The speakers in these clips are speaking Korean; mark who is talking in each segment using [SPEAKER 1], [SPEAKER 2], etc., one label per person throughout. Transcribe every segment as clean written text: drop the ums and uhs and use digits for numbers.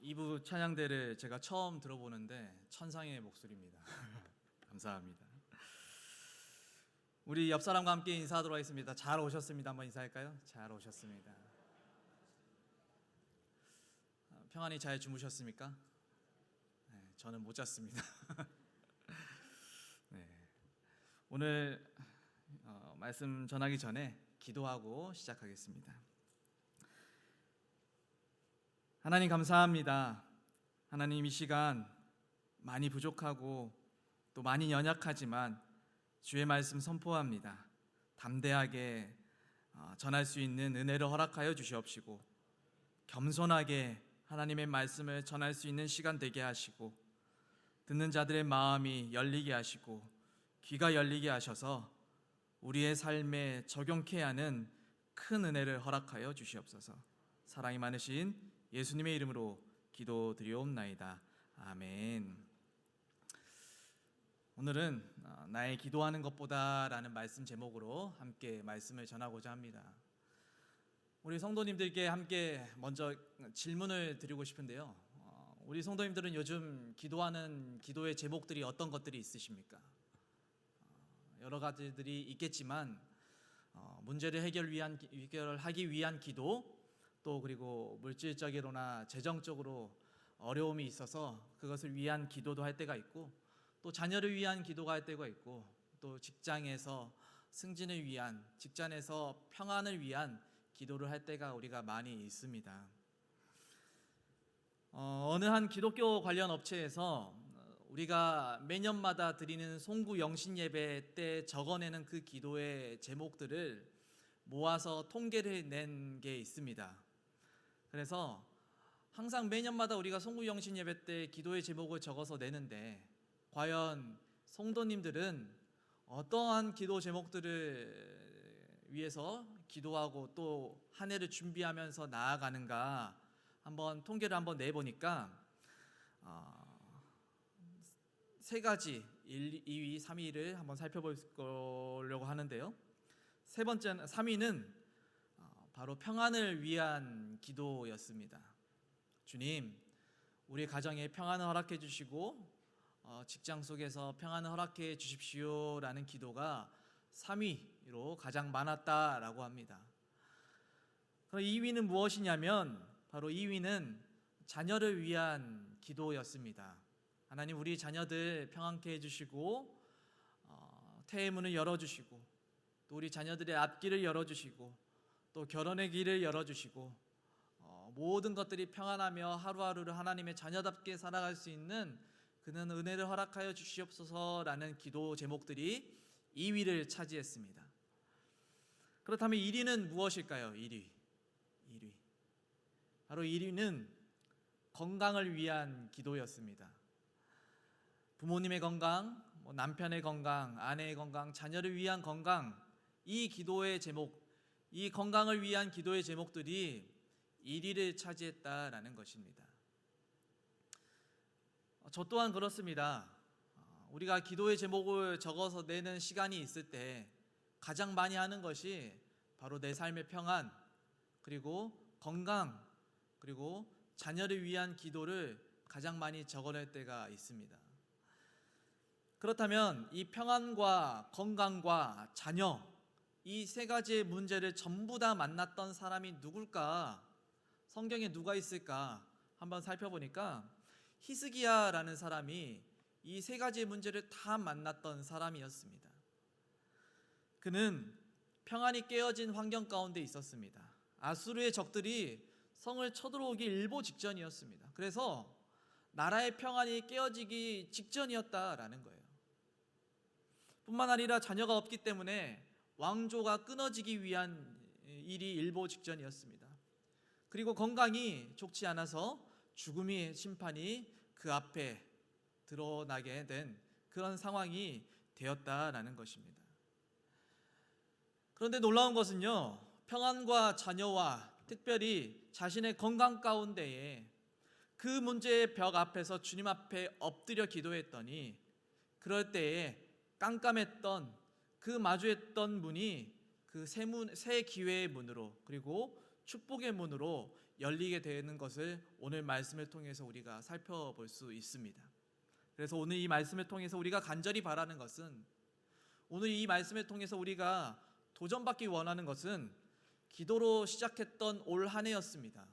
[SPEAKER 1] 2부 찬양대를 제가 처음 들어보는데 천상의 목소리입니다. 감사합니다. 우리 옆 사람과 함께 인사하도록 하겠습니다. 잘 오셨습니다. 한번 인사할까요? 잘 오셨습니다. 평안히 잘 주무셨습니까? 네, 저는 못 잤습니다. 네, 오늘 말씀 전하기 전에 기도하고 시작하겠습니다. 하나님 감사합니다. 하나님 이 시간 많이 부족하고 또 많이 연약하지만 주의 말씀 선포합니다. 담대하게 전할 수 있는 은혜를 허락하여 주시옵시고 겸손하게 하나님의 말씀을 전할 수 있는 시간 되게 하시고 듣는 자들의 마음이 열리게 하시고 귀가 열리게 하셔서 우리의 삶에 적용케 하는 큰 은혜를 허락하여 주시옵소서. 사랑이 많으신 예수님의 이름으로 기도드리옵나이다. 아멘. 오늘은 나의 기도하는 것보다 라는 말씀 제목으로 함께 말씀을 전하고자 합니다. 우리 성도님들께 함께 먼저 질문을 드리고 싶은데요. 우리 성도님들은 요즘 기도하는 기도의 제목들이 어떤 것들이 있으십니까? 여러 가지들이 있겠지만 문제를 해결하기 위한 기도, 또 그리고 물질적으로나 재정적으로 어려움이 있어서 그것을 위한 기도도 할 때가 있고, 또 자녀를 위한 기도가 할 때가 있고, 또 직장에서 승진을 위한, 직장에서 평안을 위한 기도를 할 때가 우리가 많이 있습니다. 어느 한 기독교 관련 업체에서 우리가 매년마다 드리는 송구 영신 예배 때 적어내는 그 기도의 제목들을 모아서 통계를 낸 게 있습니다. 그래서 항상 매년마다 우리가 송구 영신 예배 때 기도의 제목을 적어서 내는데, 과연 성도님들은 어떠한 기도 제목들을 위해서 기도하고 또 한 해를 준비하면서 나아가는가 한번 통계를 한번 내보니까 세 가지 1, 2위, 3위를 한번 살펴보려고 하는데요. 3위는 바로 평안을 위한 기도였습니다. 주님, 우리 가정에 평안을 허락해 주시고 직장 속에서 평안을 허락해 주십시오 라는 기도가 3위로 가장 많았다라고 합니다. 그럼 2위는 무엇이냐면 바로 2위는 자녀를 위한 기도였습니다. 하나님, 우리 자녀들 평안케 해주시고 태의 문을 열어주시고 또 우리 자녀들의 앞길을 열어주시고 또 결혼의 길을 열어주시고 모든 것들이 평안하며 하루하루를 하나님의 자녀답게 살아갈 수 있는 그는 은혜를 허락하여 주시옵소서라는 기도 제목들이 2위를 차지했습니다. 그렇다면 1위는 무엇일까요? 1위. 바로 1위는 건강을 위한 기도였습니다. 부모님의 건강, 남편의 건강, 아내의 건강, 자녀를 위한 건강, 이 기도의 제목, 이 건강을 위한 기도의 제목들이 1위를 차지했다라는 것입니다. 저 또한 그렇습니다. 우리가 기도의 제목을 적어서 내는 시간이 있을 때 가장 많이 하는 것이 바로 내 삶의 평안, 그리고 건강, 그리고 자녀를 위한 기도를 가장 많이 적어낼 때가 있습니다. 그렇다면 이 평안과 건강과 자녀, 이 세 가지의 문제를 전부 다 만났던 사람이 누굴까? 성경에 누가 있을까? 한번 살펴보니까 히스기야라는 사람이 이 세 가지의 문제를 다 만났던 사람이었습니다. 그는 평안이 깨어진 환경 가운데 있었습니다. 아수르의 적들이 성을 쳐들어오기 일보 직전이었습니다. 그래서 나라의 평안이 깨어지기 직전이었다라는 거예요. 뿐만 아니라 자녀가 없기 때문에 왕조가 끊어지기 위한 일이 일보 직전이었습니다. 그리고 건강이 좋지 않아서 죽음의 심판이 그 앞에 드러나게 된 그런 상황이 되었다라는 것입니다. 그런데 놀라운 것은요, 평안과 자녀와 특별히 자신의 건강 가운데에 그 문제의 벽 앞에서 주님 앞에 엎드려 기도했더니 그럴 때에 깜깜했던 그 마주했던 문이 그 새 기회의 문으로, 그리고 축복의 문으로 열리게 되는 것을 오늘 말씀을 통해서 우리가 살펴볼 수 있습니다. 그래서 오늘 이 말씀을 통해서 우리가 간절히 바라는 것은, 오늘 이 말씀을 통해서 우리가 도전받기 원하는 것은 기도로 시작했던 올 한 해였습니다.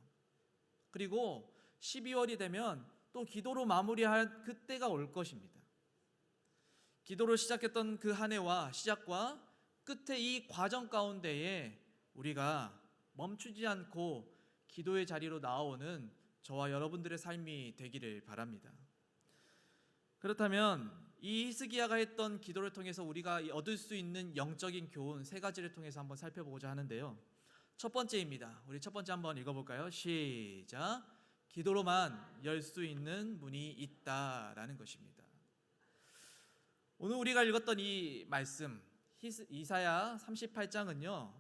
[SPEAKER 1] 그리고 12월이 되면 또 기도로 마무리할 그때가 올 것입니다. 기도로 시작했던 그 한 해와 시작과 끝의 이 과정 가운데에 우리가 멈추지 않고 기도의 자리로 나아오는 저와 여러분들의 삶이 되기를 바랍니다. 그렇다면 이 히스기야가 했던 기도를 통해서 우리가 얻을 수 있는 영적인 교훈 세 가지를 통해서 한번 살펴보고자 하는데요. 첫 번째입니다. 우리 첫 번째 한번 읽어볼까요? 시작. 기도로만 열 수 있는 문이 있다라는 것입니다. 오늘 우리가 읽었던 이 말씀, 이사야 38장은요,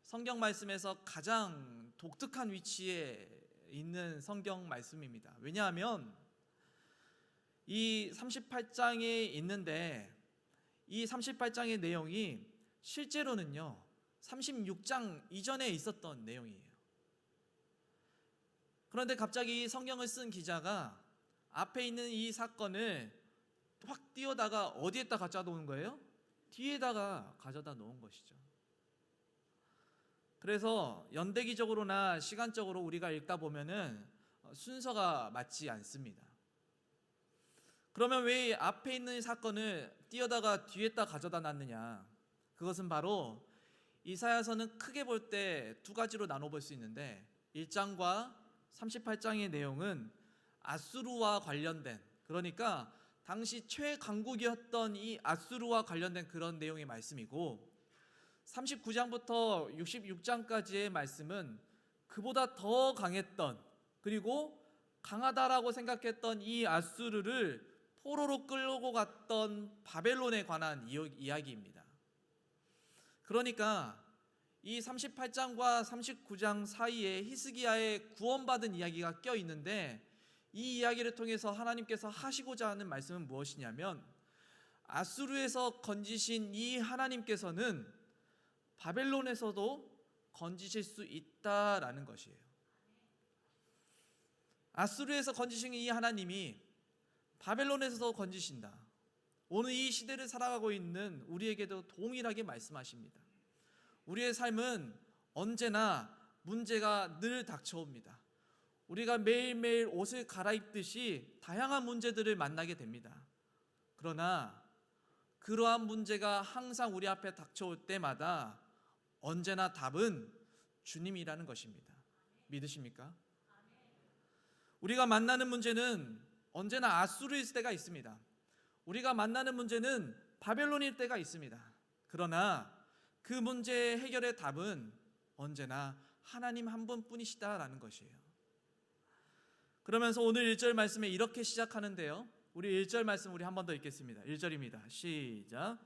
[SPEAKER 1] 성경 말씀에서 가장 독특한 위치에 있는 성경 말씀입니다. 왜냐하면 이 38장에 있는데 이 38장의 내용이 실제로는요 36장 이전에 있었던 내용이에요. 그런데 갑자기 성경을 쓴 기자가 앞에 있는 이 사건을 확 띄어다가 어디에다 가져다 놓은 거예요? 뒤에다가 가져다 놓은 것이죠. 그래서 연대기적으로나 시간적으로 우리가 읽다 보면은 순서가 맞지 않습니다. 그러면 왜 앞에 있는 사건을 띄어다가 뒤에다 가져다 놨느냐? 그것은 바로 이사야서는 크게 볼 때 두 가지로 나눠볼 수 있는데 1장과 38장의 내용은 아수르와 관련된, 그러니까 당시 최강국이었던 이 아수르와 관련된 그런 내용의 말씀이고, 39장부터 66장까지의 말씀은 그보다 더 강했던, 그리고 강하다라고 생각했던 이 아수르를 포로로 끌고 갔던 바벨론에 관한 이야기입니다. 그러니까 이 38장과 39장 사이에 히스기야의 구원받은 이야기가 껴 있는데, 이 이야기를 통해서 하나님께서 하시고자 하는 말씀은 무엇이냐면, 아수르에서 건지신 이 하나님께서는 바벨론에서도 건지실 수 있다라는 것이에요. 아수르에서 건지신 이 하나님이 바벨론에서도 건지신다. 오늘 이 시대를 살아가고 있는 우리에게도 동일하게 말씀하십니다. 우리의 삶은 언제나 문제가 늘 닥쳐옵니다. 우리가 매일매일 옷을 갈아입듯이 다양한 문제들을 만나게 됩니다. 그러나 그러한 문제가 항상 우리 앞에 닥쳐올 때마다 언제나 답은 주님이라는 것입니다. 믿으십니까? 우리가 만나는 문제는 언제나 아수르일 때가 있습니다. 우리가 만나는 문제는 바벨론일 때가 있습니다. 그러나 그 문제의 해결의 답은 언제나 하나님 한 분뿐이시다라는 것이에요. 그러면서 오늘 1절 말씀에 이렇게 시작하는데요, 우리 1절 말씀 우리 한 번 더 읽겠습니다. 1절입니다. 시작.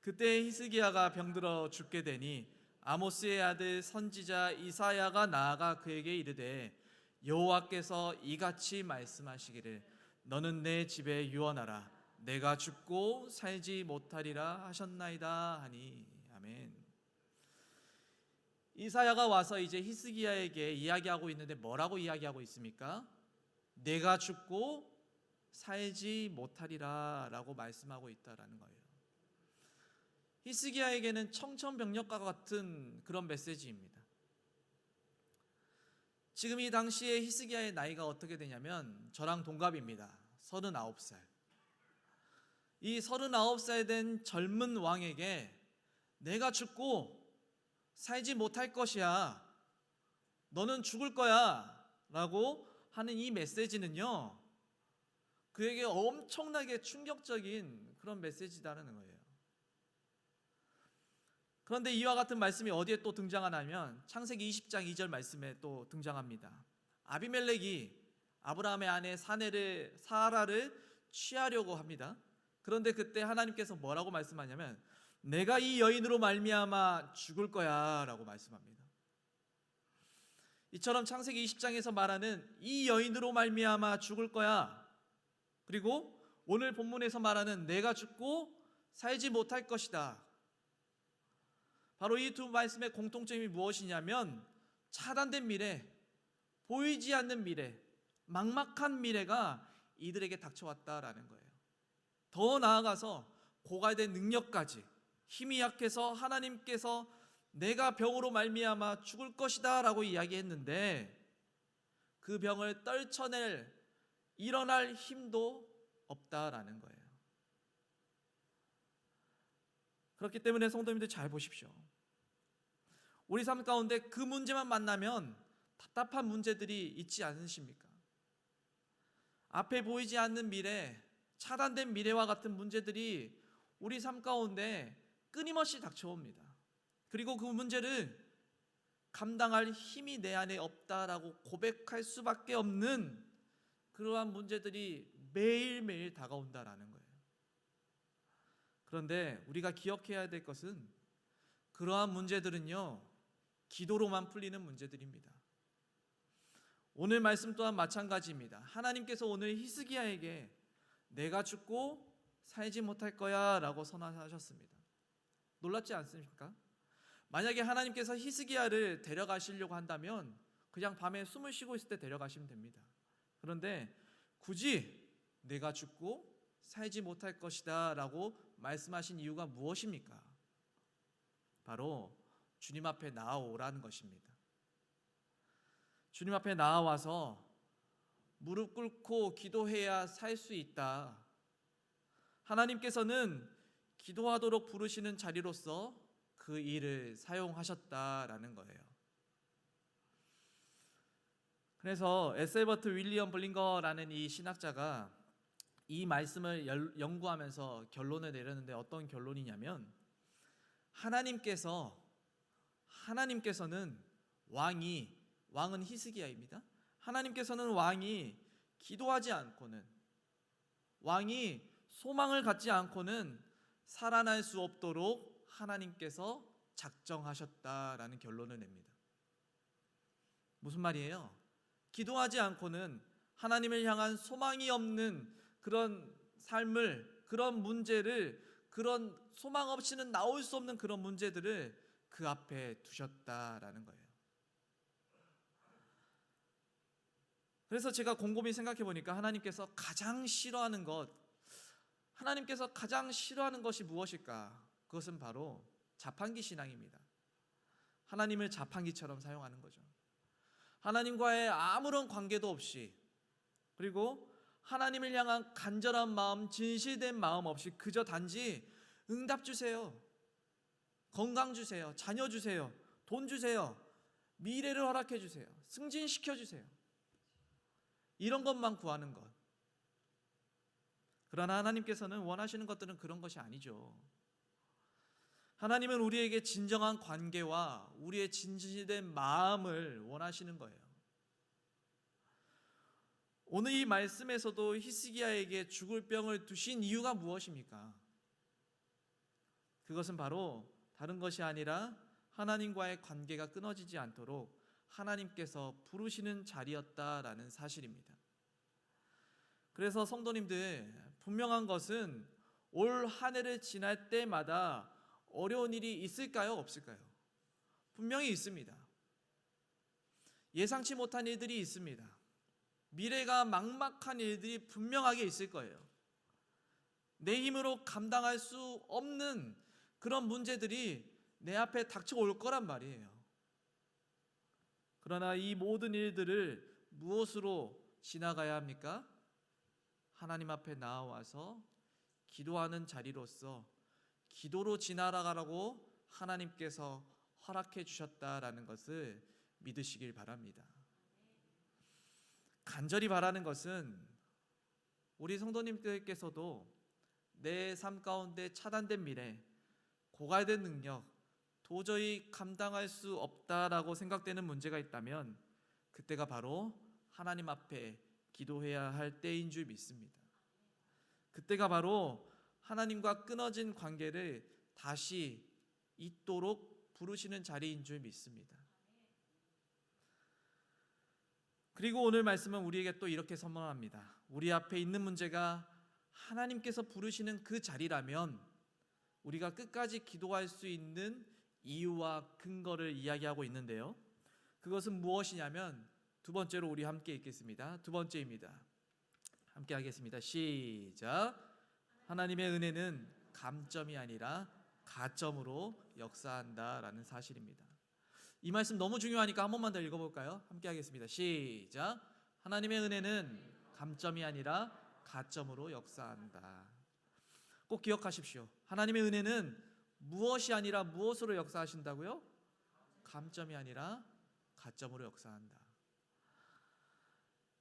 [SPEAKER 1] 그때 히스기야가 병들어 죽게 되니 아모스의 아들 선지자 이사야가 나아가 그에게 이르되, 여호와께서 이같이 말씀하시기를 너는 내 집에 유언하라. 내가 죽고 살지 못하리라 하셨나이다 하니. 아멘. 이사야가 와서 이제 히스기야에게 이야기하고 있는데 뭐라고 이야기하고 있습니까? 내가 죽고 살지 못하리라 라고 말씀하고 있다라는 거예요. 히스기야에게는 청천벽력과 같은 그런 메시지입니다. 지금 이 당시에 히스기야의 나이가 어떻게 되냐면 저랑 동갑입니다. 39살. 이 39살 된 젊은 왕에게 내가 죽고 살지 못할 것이야, 너는 죽을 거야 라고 하는 이 메시지는요, 그에게 엄청나게 충격적인 그런 메시지다라는 거예요. 그런데 이와 같은 말씀이 어디에 또 등장하냐면 창세기 20장 2절 말씀에 또 등장합니다. 아비멜렉이 아브라함의 아내 사라를 취하려고 합니다. 그런데 그때 하나님께서 뭐라고 말씀하냐면 내가 이 여인으로 말미암아 죽을 거야 라고 말씀합니다. 이처럼 창세기 20장에서 말하는 이 여인으로 말미암아 죽을 거야, 그리고 오늘 본문에서 말하는 내가 죽고 살지 못할 것이다, 바로 이 두 말씀의 공통점이 무엇이냐면 차단된 미래, 보이지 않는 미래, 막막한 미래가 이들에게 닥쳐왔다라는 거예요. 더 나아가서 고갈된 능력까지, 힘이 약해서 하나님께서 내가 병으로 말미암아 죽을 것이다 라고 이야기했는데 그 병을 떨쳐낼 일어날 힘도 없다라는 거예요. 그렇기 때문에 성도님들 잘 보십시오. 우리 삶 가운데 그 문제만 만나면 답답한 문제들이 있지 않으십니까? 앞에 보이지 않는 미래, 차단된 미래와 같은 문제들이 우리 삶 가운데 끊임없이 닥쳐옵니다. 그리고 그 문제를 감당할 힘이 내 안에 없다라고 고백할 수밖에 없는 그러한 문제들이 매일매일 다가온다라는 거예요. 그런데 우리가 기억해야 될 것은 그러한 문제들은요, 기도로만 풀리는 문제들입니다. 오늘 말씀 또한 마찬가지입니다. 하나님께서 오늘 히스기야에게 내가 죽고 살지 못할 거야 라고 선언하셨습니다. 놀랍지 않습니까? 만약에 하나님께서 히스기야를 데려가시려고 한다면 그냥 밤에 숨을 쉬고 있을 때 데려가시면 됩니다. 그런데 굳이 내가 죽고 살지 못할 것이다 라고 말씀하신 이유가 무엇입니까? 바로 주님 앞에 나아오라는 것입니다. 주님 앞에 나아와서 무릎 꿇고 기도해야 살 수 있다. 하나님께서는 기도하도록 부르시는 자리로서 그 일을 사용하셨다라는 거예요. 그래서 에셀버트 윌리엄 블링거라는 이 신학자가 이 말씀을 연구하면서 결론을 내렸는데 어떤 결론이냐면 하나님께서는 왕은 히스기야입니다. 하나님께서는 왕이 기도하지 않고는, 왕이 소망을 갖지 않고는 살아날 수 없도록 하나님께서 작정하셨다라는 결론을 냅니다. 무슨 말이에요? 기도하지 않고는 하나님을 향한 소망이 없는 그런 삶을, 그런 문제를, 그런 소망 없이는 나올 수 없는 그런 문제들을 그 앞에 두셨다라는 거예요. 그래서 제가 곰곰이 생각해 보니까 하나님께서 가장 싫어하는 것이 무엇일까? 그것은 바로 자판기 신앙입니다. 하나님을 자판기처럼 사용하는 거죠. 하나님과의 아무런 관계도 없이, 그리고 하나님을 향한 간절한 마음, 진실된 마음 없이 그저 단지 응답 주세요, 건강 주세요, 자녀 주세요, 돈 주세요, 미래를 허락해 주세요, 승진시켜 주세요, 이런 것만 구하는 것. 그러나 하나님께서는 원하시는 것들은 그런 것이 아니죠. 하나님은 우리에게 진정한 관계와 우리의 진실된 마음을 원하시는 거예요. 오늘 이 말씀에서도 히스기야에게 죽을 병을 두신 이유가 무엇입니까? 그것은 바로 다른 것이 아니라 하나님과의 관계가 끊어지지 않도록 하나님께서 부르시는 자리였다라는 사실입니다. 그래서 성도님들, 분명한 것은 올 한 해를 지날 때마다 어려운 일이 있을까요? 없을까요? 분명히 있습니다. 예상치 못한 일들이 있습니다. 미래가 막막한 일들이 분명하게 있을 거예요. 내 힘으로 감당할 수 없는 그런 문제들이 내 앞에 닥쳐올 거란 말이에요. 그러나 이 모든 일들을 무엇으로 지나가야 합니까? 하나님 앞에 나와서 기도하는 자리로서 기도로 지나가라고 하나님께서 허락해 주셨다라는 것을 믿으시길 바랍니다. 간절히 바라는 것은 우리 성도님들께서도 내 삶 가운데 차단된 미래, 고갈된 능력, 도저히 감당할 수 없다라고 생각되는 문제가 있다면 그때가 바로 하나님 앞에 기도해야 할 때인 줄 믿습니다. 그때가 바로 하나님과 끊어진 관계를 다시 잇도록 부르시는 자리인 줄 믿습니다. 그리고 오늘 말씀은 우리에게 또 이렇게 선언합니다. 우리 앞에 있는 문제가 하나님께서 부르시는 그 자리라면 우리가 끝까지 기도할 수 있는 이유와 근거를 이야기하고 있는데요. 그것은 무엇이냐면 두 번째로 우리 함께 읽겠습니다. 두 번째입니다. 함께 하겠습니다. 시작. 하나님의 은혜는 감점이 아니라 가점으로 역사한다라는 사실입니다. 이 말씀 너무 중요하니까 한 번만 더 읽어볼까요? 함께 하겠습니다. 시작. 하나님의 은혜는 감점이 아니라 가점으로 역사한다. 꼭 기억하십시오. 하나님의 은혜는 무엇이 아니라 무엇으로 역사하신다고요? 감점이 아니라 가점으로 역사한다.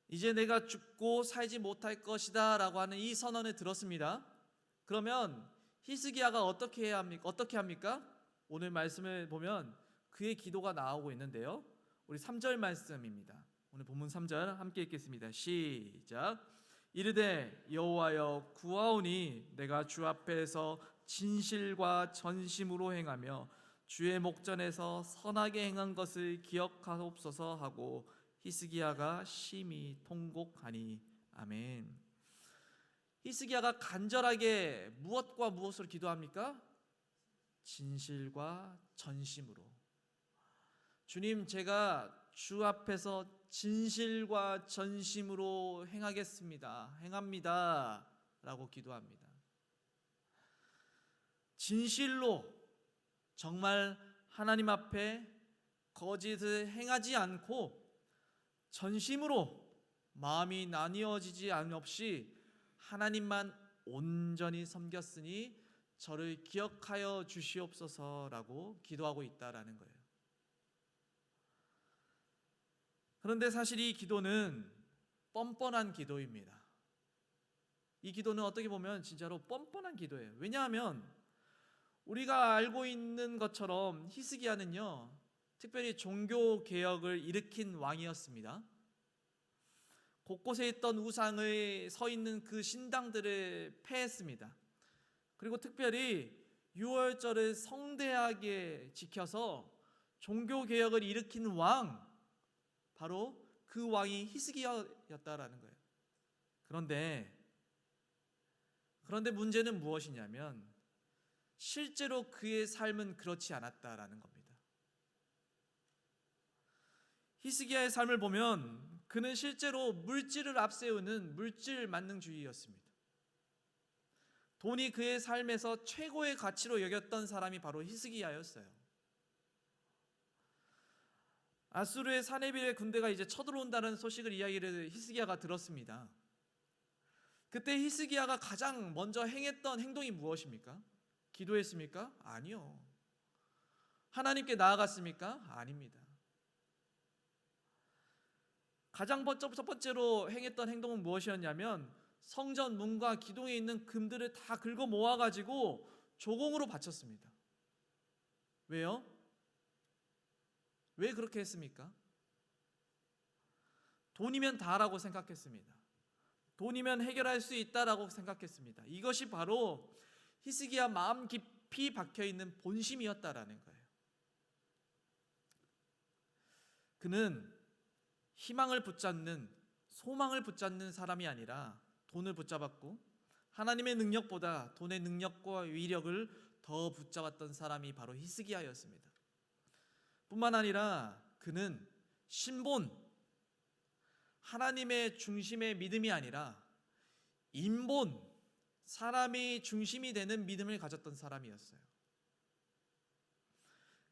[SPEAKER 1] 이제 내가 죽고 살지 못할 것이다 라고 하는 이 선언을 들었습니다. 그러면 히스기야가 어떻게 합니까? 오늘 말씀을 보면 그의 기도가 나오고 있는데요. 우리 3절 말씀입니다. 오늘 본문 3절 함께 읽겠습니다. 시작. 이르되 여호와여 구하오니 내가 주 앞에서 진실과 전심으로 행하며 주의 목전에서 선하게 행한 것을 기억하옵소서 하고 히스기야가 심히 통곡하니. 아멘. 히스기야가 간절하게 무엇과 무엇으로 기도합니까? 진실과 전심으로. 주님, 제가 주 앞에서 진실과 전심으로 행합니다 라고 기도합니다. 진실로 정말 하나님 앞에 거짓을 행하지 않고 전심으로 마음이 나뉘어지지 않없이 하나님만 온전히 섬겼으니 저를 기억하여 주시옵소서라고 기도하고 있다라는 거예요. 그런데 사실 이 기도는 뻔뻔한 기도입니다. 이 기도는 어떻게 보면 진짜로 뻔뻔한 기도예요. 왜냐하면 우리가 알고 있는 것처럼 히스기야는요, 특별히 종교 개혁을 일으킨 왕이었습니다. 곳곳에 있던 우상의 서 있는 그 신당들을 폐했습니다. 그리고 특별히 유월절을 성대하게 지켜서 종교 개혁을 일으킨 왕, 바로 그 왕이 히스기야였다라는 거예요. 그런데 문제는 무엇이냐면 실제로 그의 삶은 그렇지 않았다라는 겁니다. 히스기야의 삶을 보면 그는 실제로 물질을 앞세우는 물질 만능주의였습니다. 돈이 그의 삶에서 최고의 가치로 여겼던 사람이 바로 히스기야였어요. 아수르의 사네빌의 군대가 이제 쳐들어온다는 소식을 이야기를 히스기야가 들었습니다. 그때 히스기야가 가장 먼저 행했던 행동이 무엇입니까? 기도했습니까? 아니요. 하나님께 나아갔습니까? 아닙니다. 가장 첫 번째로 행했던 행동은 무엇이었냐면 성전 문과 기둥에 있는 금들을 다 긁어 모아가지고 조공으로 바쳤습니다. 왜요? 왜 그렇게 했습니까? 돈이면 다라고 생각했습니다. 돈이면 해결할 수 있다라고 생각했습니다. 이것이 바로 히스기야 마음 깊이 박혀있는 본심이었다라는 거예요. 그는 희망을 붙잡는, 소망을 붙잡는 사람이 아니라 돈을 붙잡았고 하나님의 능력보다 돈의 능력과 위력을 더 붙잡았던 사람이 바로 히스기야였습니다. 뿐만 아니라 그는 신본, 하나님의 중심의 믿음이 아니라 인본, 사람이 중심이 되는 믿음을 가졌던 사람이었어요.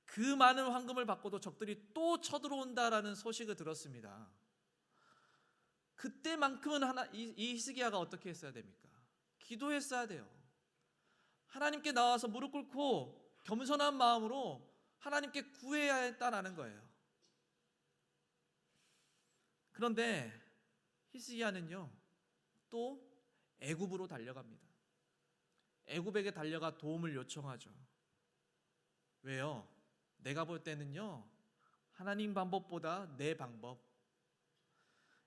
[SPEAKER 1] 그 많은 황금을 받고도 적들이 또 쳐들어온다라는 소식을 들었습니다. 그때만큼은 이 히스기야가 어떻게 했어야 됩니까? 기도했어야 돼요. 하나님께 나와서 무릎 꿇고 겸손한 마음으로 하나님께 구해야 했다라는 거예요. 그런데 히스기야는요, 또 애굽으로 달려갑니다. 애굽에게 달려가 도움을 요청하죠. 왜요? 내가 볼 때는요, 하나님 방법보다 내 방법,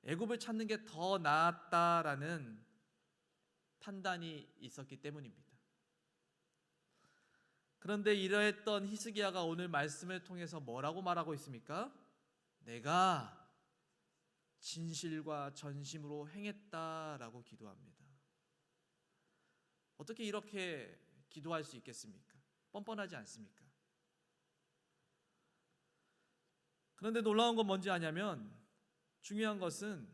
[SPEAKER 1] 애굽을 찾는 게 더 나았다라는 판단이 있었기 때문입니다. 그런데 이러했던 히스기야가 오늘 말씀을 통해서 뭐라고 말하고 있습니까? 내가 진실과 전심으로 행했다라고 기도합니다. 어떻게 이렇게 기도할 수 있겠습니까? 뻔뻔하지 않습니까? 그런데 놀라운 건 뭔지 아냐면 중요한 것은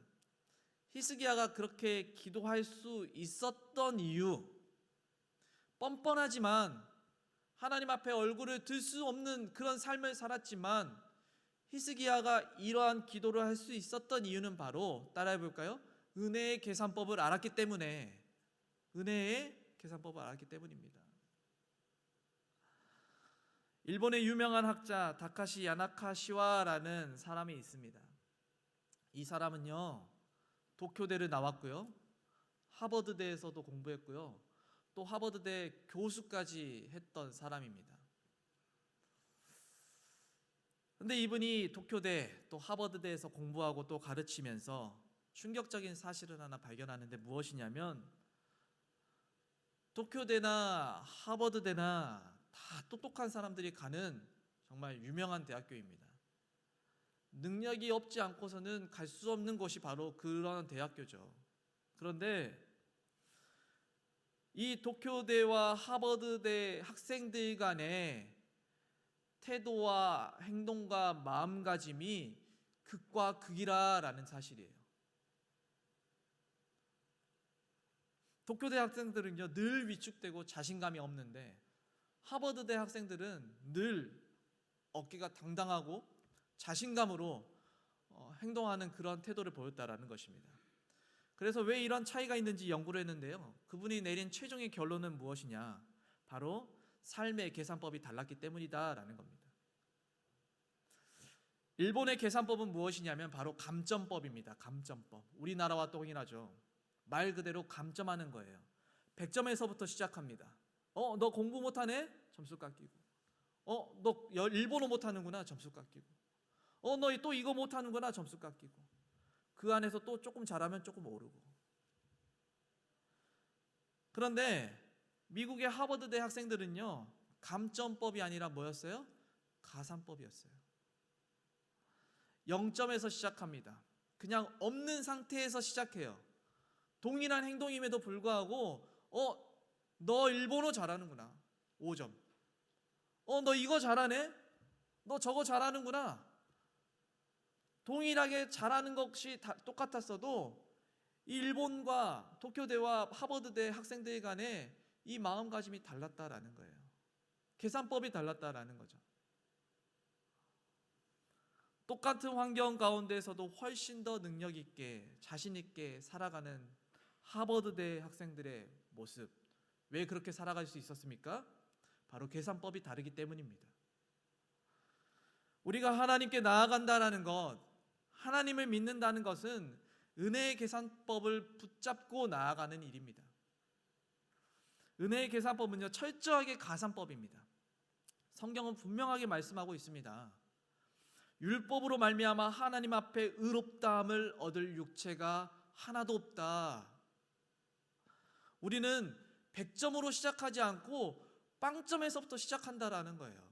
[SPEAKER 1] 히스기야가 그렇게 기도할 수 있었던 이유, 뻔뻔하지만 하나님 앞에 얼굴을 들 수 없는 그런 삶을 살았지만 히스기야가 이러한 기도를 할 수 있었던 이유는 바로, 따라해 볼까요? 은혜의 계산법을 알았기 때문에, 은혜의 계산법을 알았기 때문입니다. 일본의 유명한 학자 다카시 야나카시와라는 사람이 있습니다. 이 사람은요, 도쿄대를 나왔고요, 하버드대에서도 공부했고요, 또 하버드대 교수까지 했던 사람입니다. 근데 이분이 도쿄대 또 하버드대에서 공부하고 또 가르치면서 충격적인 사실을 하나 발견하는데, 무엇이냐면 도쿄대나 하버드대나 다 똑똑한 사람들이 가는 정말 유명한 대학교입니다. 능력이 없지 않고서는 갈 수 없는 곳이 바로 그런 대학교죠. 그런데 이 도쿄대와 하버드대 학생들 간의 태도와 행동과 마음가짐이 극과 극이라는 사실이에요. 도쿄대 학생들은요, 늘 위축되고 자신감이 없는데 하버드대 학생들은 늘 어깨가 당당하고 자신감으로 행동하는 그런 태도를 보였다라는 것입니다. 그래서 왜 이런 차이가 있는지 연구를 했는데요, 그분이 내린 최종의 결론은 무엇이냐, 바로 삶의 계산법이 달랐기 때문이다라는 겁니다. 일본의 계산법은 무엇이냐면 바로 감점법입니다. 감점법. 우리나라와 동일하죠. 말 그대로 감점하는 거예요. 100점에서부터 시작합니다. 너 공부 못하네? 점수 깎이고. 너 일본어 못하는구나? 점수 깎이고. 너 또 이거 못하는구나? 점수 깎이고. 그 안에서 또 조금 잘하면 조금 오르고. 그런데 미국의 하버드대 학생들은요, 감점법이 아니라 뭐였어요? 가산법이었어요. 0점에서 시작합니다. 그냥 없는 상태에서 시작해요. 동일한 행동임에도 불구하고 너 일본어 잘하는구나. 5점. 너 이거 잘하네? 너 저거 잘하는구나. 동일하게 잘하는 것이 다 똑같았어도 이 일본과 도쿄대와 하버드대 학생들 간에 이 마음가짐이 달랐다라는 거예요. 계산법이 달랐다라는 거죠. 똑같은 환경 가운데서도 훨씬 더 능력 있게 자신 있게 살아가는 하버드대 학생들의 모습, 왜 그렇게 살아갈 수 있었습니까? 바로 계산법이 다르기 때문입니다. 우리가 하나님께 나아간다라는 것, 하나님을 믿는다는 것은 은혜의 계산법을 붙잡고 나아가는 일입니다. 은혜의 계산법은요, 철저하게 가산법입니다. 성경은 분명하게 말씀하고 있습니다. 율법으로 말미암아 하나님 앞에 의롭다함을 얻을 육체가 하나도 없다. 우리는 100점으로 시작하지 않고 빵점에서부터 시작한다라는 거예요.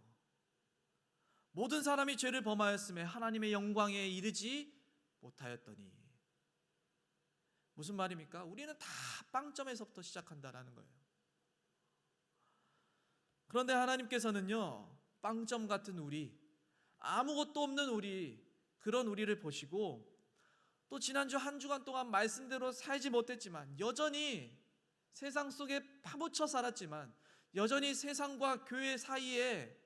[SPEAKER 1] 모든 사람이 죄를 범하였음에 하나님의 영광에 이르지 못하였더니. 무슨 말입니까? 우리는 다 빵점에서부터 시작한다라는 거예요. 그런데 하나님께서는요, 빵점 같은 우리, 아무것도 없는 우리, 그런 우리를 보시고, 또 지난주 한 주간 동안 말씀대로 살지 못했지만, 여전히 세상 속에 파묻혀 살았지만, 여전히 세상과 교회 사이에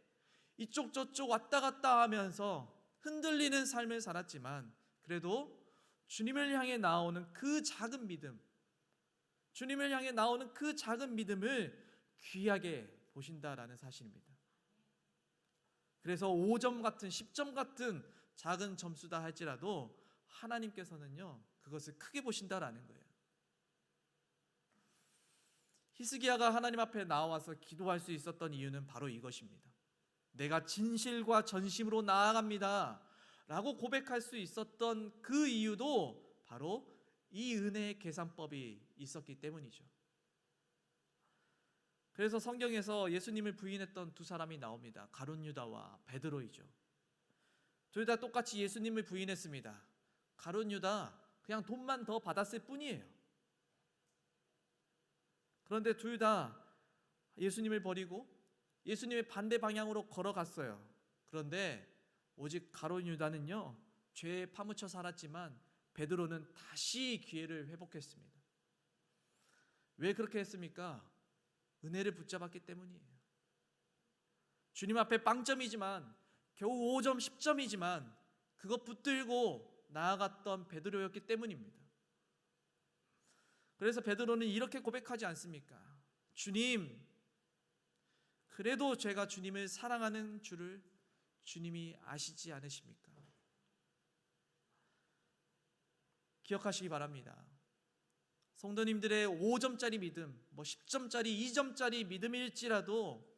[SPEAKER 1] 이쪽 저쪽 왔다 갔다 하면서 흔들리는 삶을 살았지만, 그래도 주님을 향해 나오는 그 작은 믿음, 주님을 향해 나오는 그 작은 믿음을 귀하게 보신다라는 사실입니다. 그래서 5점 같은 10점 같은 작은 점수다 할지라도 하나님께서는요, 그것을 크게 보신다라는 거예요. 히스기야가 하나님 앞에 나와서 기도할 수 있었던 이유는 바로 이것입니다. 내가 진실과 전심으로 나아갑니다 라고 고백할 수 있었던 그 이유도 바로 이 은혜의 계산법이 있었기 때문이죠. 그래서 성경에서 예수님을 부인했던 두 사람이 나옵니다. 가룟 유다와 베드로이죠. 둘 다 똑같이 예수님을 부인했습니다. 가룟 유다 그냥 돈만 더 받았을 뿐이에요. 그런데 둘 다 예수님을 버리고 예수님의 반대 방향으로 걸어갔어요. 그런데 오직 가룟 유다는요, 죄에 파묻혀 살았지만 베드로는 다시 기회를 회복했습니다. 왜 그렇게 했습니까? 은혜를 붙잡았기 때문이에요. 주님 앞에 빵점이지만 겨우 5점 10점이지만 그것 붙들고 나아갔던 베드로였기 때문입니다. 그래서 베드로는 이렇게 고백하지 않습니까? 주님, 그래도 제가 주님을 사랑하는 줄을 주님이 아시지 않으십니까? 기억하시기 바랍니다. 성도님들의 5점짜리 믿음, 10점짜리, 2점짜리 믿음일지라도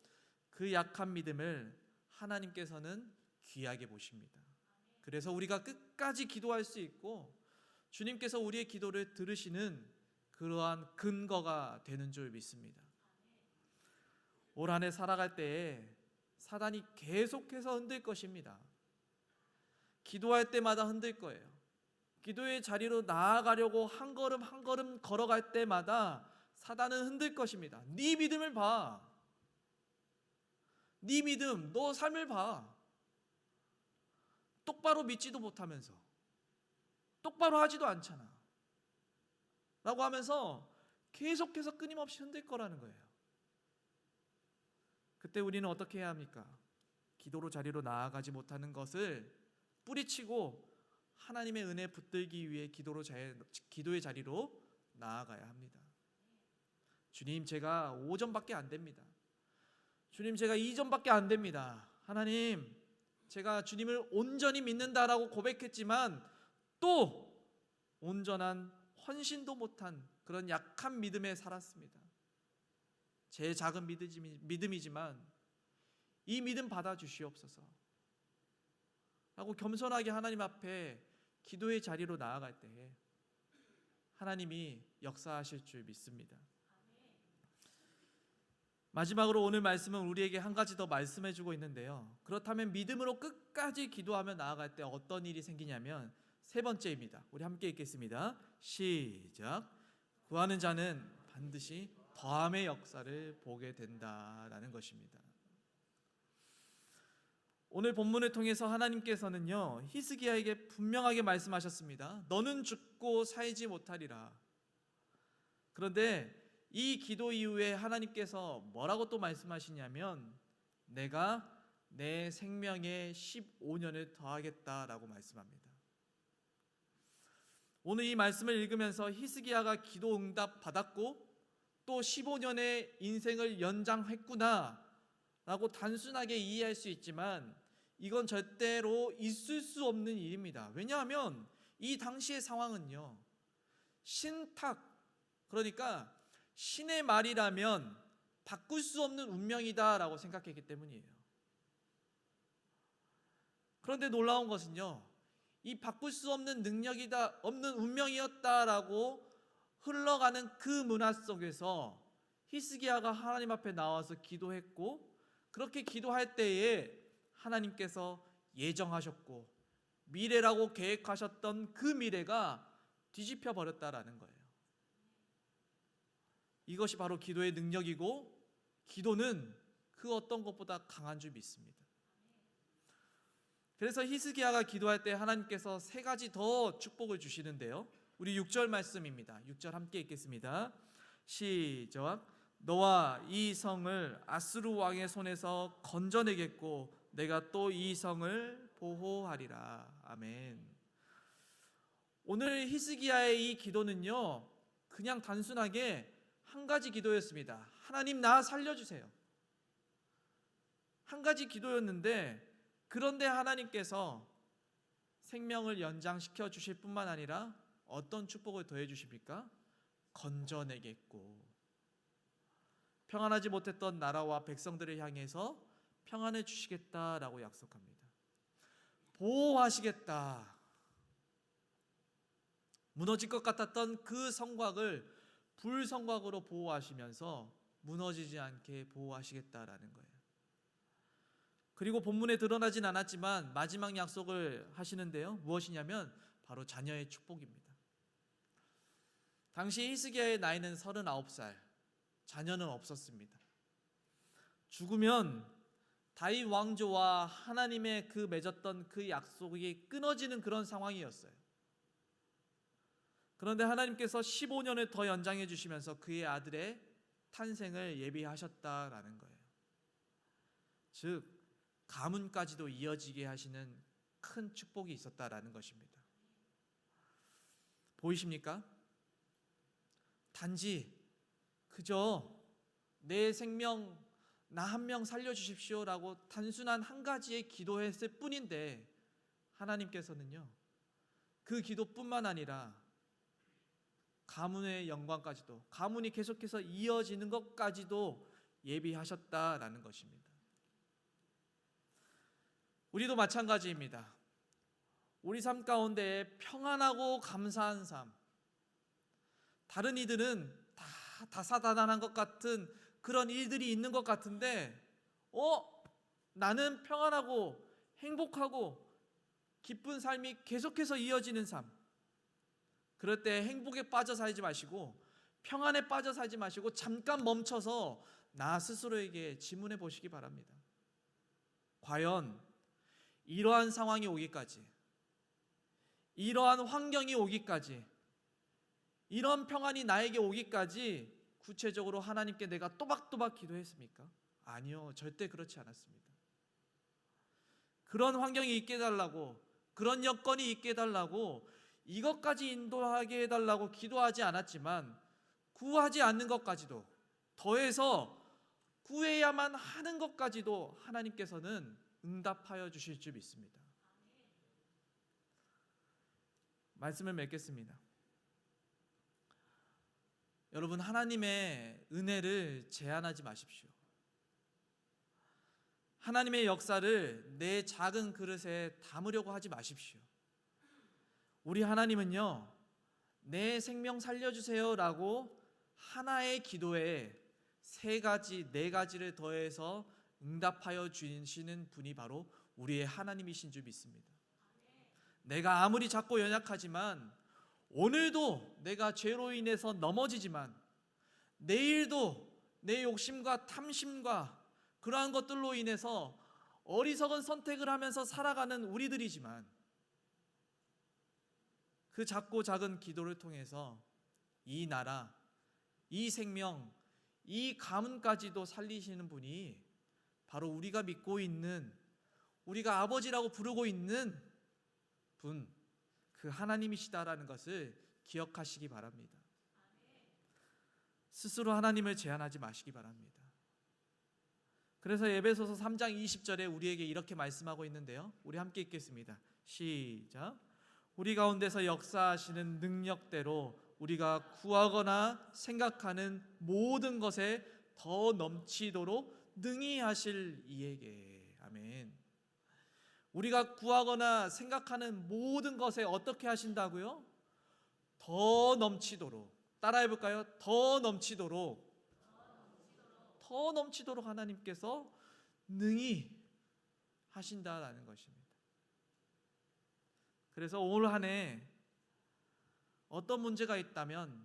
[SPEAKER 1] 그 약한 믿음을 하나님께서는 귀하게 보십니다. 그래서 우리가 끝까지 기도할 수 있고 주님께서 우리의 기도를 들으시는 그러한 근거가 되는 줄 믿습니다. 올 한 해 살아갈 때에 사단이 계속해서 흔들 것입니다. 기도할 때마다 흔들 거예요. 기도의 자리로 나아가려고 한 걸음 한 걸음 걸어갈 때마다 사단은 흔들 것입니다. 네 믿음을 봐. 네 믿음, 너 삶을 봐. 똑바로 믿지도 못하면서 똑바로 하지도 않잖아 라고 하면서 계속해서 끊임없이 흔들 거라는 거예요. 그때 우리는 어떻게 해야 합니까? 기도로 자리로 나아가지 못하는 것을 뿌리치고 하나님의 은혜 붙들기 위해 기도의 자리로 나아가야 합니다. 주님, 제가 5점밖에 안 됩니다. 주님, 제가 2점밖에 안 됩니다. 하나님, 제가 주님을 온전히 믿는다라고 고백했지만 또 온전한 헌신도 못한 그런 약한 믿음에 살았습니다. 제 작은 믿음이지만 이 믿음 받아주시옵소서 라고 겸손하게 하나님 앞에 기도의 자리로 나아갈 때에 하나님이 역사하실 줄 믿습니다. 마지막으로 오늘 말씀은 우리에게 한 가지 더 말씀해 주고 있는데요. 그렇다면 믿음으로 끝까지 기도하며 나아갈 때 어떤 일이 생기냐면 세 번째입니다. 우리 함께 읽겠습니다. 시작. 구하는 자는 반드시 더함의 역사를 보게 된다라는 것입니다. 오늘 본문을 통해서 하나님께서는요, 히스기야에게 분명하게 말씀하셨습니다. 너는 죽고 살지 못하리라. 그런데 이 기도 이후에 하나님께서 뭐라고 또 말씀하시냐면 내가 내 생명에 15년을 더하겠다라고 말씀합니다. 오늘 이 말씀을 읽으면서 히스기야가 기도 응답 받았고 또 15년의 인생을 연장했구나 라고 단순하게 이해할 수 있지만 이건 절대로 있을 수 없는 일입니다. 왜냐하면 이 당시의 상황은요, 신탁, 그러니까 신의 말이라면 바꿀 수 없는 운명이다라고 생각했기 때문이에요. 그런데 놀라운 것은요, 이 바꿀 수 없는 능력이다, 없는 운명이었다라고 흘러가는 그 문화 속에서 히스기야가 하나님 앞에 나와서 기도했고 그렇게 기도할 때에 하나님께서 예정하셨고 미래라고 계획하셨던 그 미래가 뒤집혀 버렸다라는 거예요. 이것이 바로 기도의 능력이고 기도는 그 어떤 것보다 강한 줄 믿습니다. 그래서 히스기야가 기도할 때 하나님께서 세 가지 더 축복을 주시는데요. 우리 6절 말씀입니다. 6절 함께 읽겠습니다. 시작. 너와 이 성을 아스루 왕의 손에서 건져내겠고 내가 또 이 성을 보호하리라. 아멘. 오늘 히스기야의 이 기도는요, 그냥 단순하게 한 가지 기도였습니다. 하나님, 나 살려주세요. 한 가지 기도였는데 그런데 하나님께서 생명을 연장시켜 주실 뿐만 아니라 어떤 축복을 더해 주십니까? 건져내겠고 평안하지 못했던 나라와 백성들을 향해서 평안을 주시겠다라고 약속합니다. 보호하시겠다. 무너질 것 같았던 그 성곽을 불성곽으로 보호하시면서 무너지지 않게 보호하시겠다라는 거예요. 그리고 본문에 드러나진 않았지만 마지막 약속을 하시는데요. 무엇이냐면 바로 자녀의 축복입니다. 당시 히스기야의 나이는 39살, 자녀는 없었습니다. 죽으면 다윗 왕조와 하나님의 그 맺었던 그 약속이 끊어지는 그런 상황이었어요. 그런데 하나님께서 15년을 더 연장해 주시면서 그의 아들의 탄생을 예비하셨다라는 거예요. 즉 가문까지도 이어지게 하시는 큰 축복이 있었다라는 것입니다. 보이십니까? 단지 그저 내 생명 나 한 명 살려주십시오라고 단순한 한 가지의 기도했을 뿐인데 하나님께서는요 그 기도뿐만 아니라 가문의 영광까지도, 가문이 계속해서 이어지는 것까지도 예비하셨다라는 것입니다. 우리도 마찬가지입니다. 우리 삶 가운데 평안하고 감사한 삶, 다른 이들은 다 다사다난한 것 같은 그런 일들이 있는 것 같은데 나는 평안하고 행복하고 기쁜 삶이 계속해서 이어지는 삶. 그럴 때 행복에 빠져 살지 마시고 평안에 빠져 살지 마시고 잠깐 멈춰서 나 스스로에게 질문해 보시기 바랍니다. 과연 이러한 상황이 오기까지, 이러한 환경이 오기까지, 이런 평안이 나에게 오기까지 구체적으로 하나님께 내가 또박또박 기도했습니까? 아니요, 절대 그렇지 않았습니다. 그런 환경이 있게 해달라고, 그런 여건이 있게 해달라고, 이것까지 인도하게 해달라고 기도하지 않았지만 구하지 않는 것까지도, 더해서 구해야만 하는 것까지도 하나님께서는 응답하여 주실 줄 믿습니다. 말씀을 맺겠습니다. 여러분, 하나님의 은혜를 제한하지 마십시오. 하나님의 역사를 내 작은 그릇에 담으려고 하지 마십시오. 우리 하나님은요, 내 생명 살려주세요 라고 하나의 기도에 세 가지, 네 가지를 더해서 응답하여 주시는 분이 바로 우리의 하나님이신 줄 믿습니다. 내가 아무리 작고 연약하지만, 오늘도 내가 죄로 인해서 넘어지지만, 내일도 내 욕심과 탐심과 그러한 것들로 인해서 어리석은 선택을 하면서 살아가는 우리들이지만, 그 작고 작은 기도를 통해서 이 나라, 이 생명, 이 가문까지도 살리시는 분이 바로 우리가 믿고 있는, 우리가 아버지라고 부르고 있는 분, 그 하나님이시다라는 것을 기억하시기 바랍니다. 스스로 하나님을 제한하지 마시기 바랍니다. 그래서 에베소서 3장 20절에 우리에게 이렇게 말씀하고 있는데요, 우리 함께 읽겠습니다. 시작. 우리 가운데서 역사하시는 능력대로 우리가 구하거나 생각하는 모든 것에 더 넘치도록 능히 하실 이에게. 아멘. 우리가 구하거나 생각하는 모든 것에 어떻게 하신다고요? 더 넘치도록. 따라해 볼까요? 더 넘치도록. 더 넘치도록 하나님께서 능히 하신다라는 것입니다. 그래서 올 한 해 어떤 문제가 있다면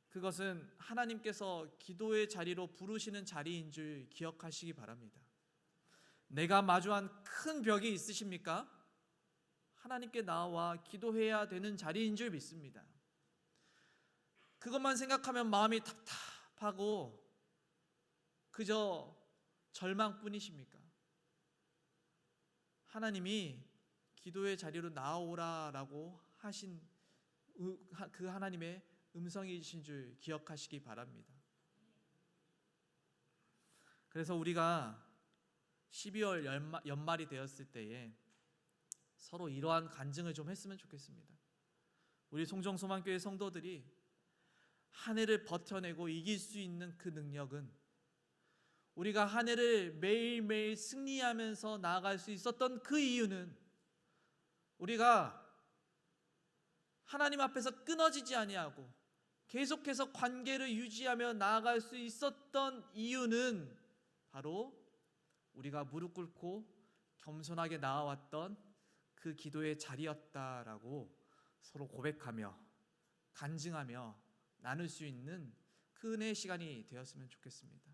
[SPEAKER 1] 그것은 하나님께서 기도의 자리로 부르시는 자리인 줄 기억하시기 바랍니다. 내가 마주한 큰 벽이 있으십니까? 하나님께 나와 기도해야 되는 자리인 줄 믿습니다. 그것만 생각하면 마음이 답답하고 그저 절망뿐이십니까? 하나님이 기도의 자리로 나오라라고 하신 그 하나님의 음성이신 줄 기억하시기 바랍니다. 그래서 우리가 12월 연말이 되었을 때에 서로 이러한 간증을 좀 했으면 좋겠습니다. 우리 송정소망교회 성도들이 한 해를 버텨내고 이길 수 있는 그 능력은, 우리가 한 해를 매일매일 승리하면서 나아갈 수 있었던 그 이유는, 우리가 하나님 앞에서 끊어지지 아니하고 계속해서 관계를 유지하며 나아갈 수 있었던 이유는 바로 우리가 무릎 꿇고 겸손하게 나아왔던 그 기도의 자리였다라고 서로 고백하며 간증하며 나눌 수 있는 그 은혜의 시간이 되었으면 좋겠습니다.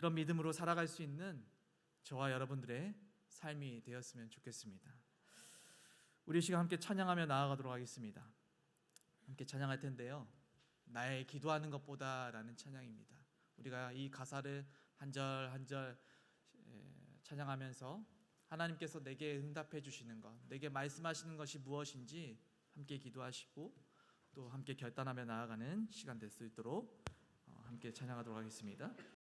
[SPEAKER 1] 그런 믿음으로 살아갈 수 있는 저와 여러분들의 삶이 되었으면 좋겠습니다. 우리 시간 함께 찬양하며 나아가도록 하겠습니다. 함께 찬양할 텐데요, 나의 기도하는 것보다라는 찬양입니다. 우리가 이 가사를 한 절 한 절 찬양하면서 하나님께서 내게 응답해 주시는 것, 내게 말씀하시는 것이 무엇인지 함께 기도하시고 또 함께 결단하며 나아가는 시간 될 수 있도록 함께 찬양하도록 하겠습니다.